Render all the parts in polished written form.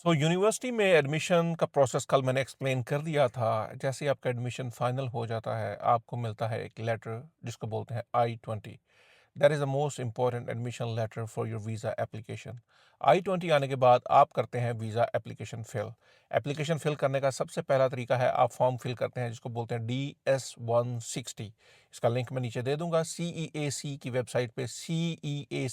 University में admission का process कल मैंने एक्सप्लेन कर दिया था। जैसे ही आपका एडमिशन फाइनल हो जाता है, आपको मिलता है एक लेटर जिसको बोलते हैं I-20। That is the most important admission letter for your visa application. I-20 आने के बाद आप करते हैं visa application fill. Application fill करने का सबसे पहला तरीका है, आप फॉर्म फिल करते हैं जिसको बोलते हैं DS-160। इसका लिंक मैं नीचे दे दूंगा। CEAC की वेबसाइट पे ceac.gov,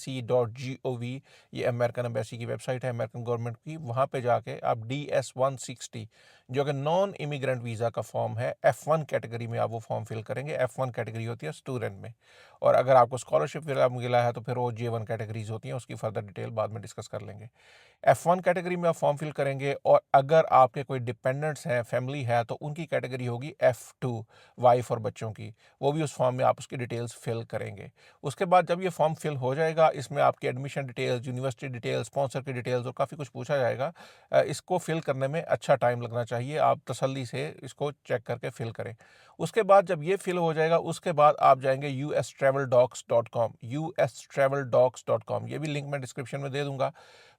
ये अमेरिकन एम्बेसी की वेबसाइट है, अमेरिकन गवर्नमेंट की। वहाँ पे जाके आप DS-160 जो कि नॉन इमिग्रेंट वीज़ा का फॉर्म है, F1 कैटेगरी में आप वो फॉर्म फिल करेंगे। F1 कैटेगरी होती है स्टूडेंट में, और अगर आपको स्कॉलरशिप मिला है तो फिर वो J1 कैटेगरीज होती हैं। उसकी फर्दर डिटेल बाद में डिस्कस कर लेंगे। F1 कैटेगरी में आप फॉर्म फिल करेंगे, और अगर आपके कोई डिपेंडेंट्स हैं, फैमिली है, तो उनकी कैटेगरी होगी F2, वाइफ और बच्चों की। वो भी उस फॉर्म में आप उसकी डिटेल्स फिल करेंगे। उसके बाद जब ये फॉर्म फिल हो जाएगा, इसमें आपकी admission details, university details, sponsor की डिटेल्स और काफ़ी कुछ पूछा जाएगा। इसको फिल करने में अच्छा टाइम लगना चाहिए, आप तसल्ली से इसको चेक करके फिल करें। उसके बाद जब ये फिल हो जाएगा, उसके बाद आप जाएंगे ustraveldocs.com, ustraveldocs.com, ये भी लिंक मैं डिस्क्रिप्शन में दे दूंगा।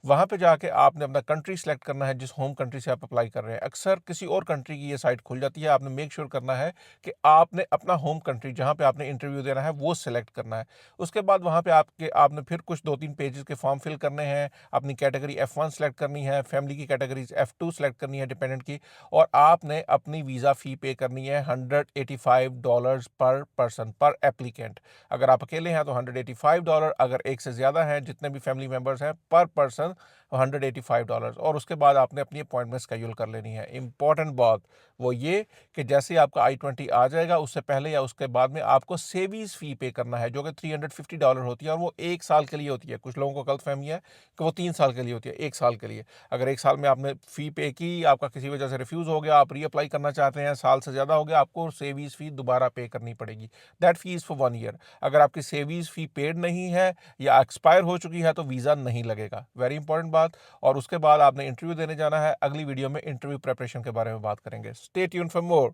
वहाँ पे जाके आपने अपना कंट्री सेलेक्ट करना है, जिस होम कंट्री से आप अप्लाई कर रहे हैं। अक्सर किसी और कंट्री की ये साइट खुल जाती है, आपने मेक श्योर करना है कि आपने अपना होम कंट्री जहाँ पे आपने इंटरव्यू देना है वो सिलेक्ट करना है। उसके बाद वहाँ पे आपने फिर कुछ 2-3 पेजेस के फॉर्म फिल करने हैं, अपनी कैटेगरी F1 सेलेक्ट करनी है, फैमिली की कैटेगरी F2 सेलेक्ट करनी है, डिपेंडेंट की, और आपने अपनी वीज़ा फ़ी पे करनी है $185 पर पर्सन, पर एप्लीकेंट। अगर आप अकेले हैं तो $185, अगर एक से ज़्यादा हैं, जितने भी फैमिली मेम्बर्स हैं, पर पर्सन $185। और उसके बाद आपने अपनी अपॉइंटमेंट शेड्यूल कर लेनी है। इंपॉर्टेंट बात वो ये कि जैसे ही आपका I-20 आ जाएगा, उससे पहले या उसके बाद में आपको सेविंग्स फ़ी पे करना है, जो कि $350 होती है, और वो 1 साल के लिए होती है। कुछ लोगों को गलतफहमी है कि वो 3 साल के लिए होती है, 1 साल के लिए। अगर 1 साल में आपने फ़ी पे की, आपका किसी वजह से रिफ्यूज़ हो गया, आप रीअप्लाई करना चाहते हैं, साल से ज़्यादा हो गया, आपको सेविंग्स फ़ी दोबारा पे करनी पड़ेगी। That fee is for 1 year. अगर आपकी सेविंग्स फ़ी पेड नहीं है या एक्सपायर हो चुकी है तो वीज़ा नहीं लगेगा। वेरी इंपॉर्टेंट बात। और उसके बाद आपने इंटरव्यू देने जाना है। अगली वीडियो में इंटरव्यू प्रिपरेशन के बारे में बात करेंगे। Stay tuned for more.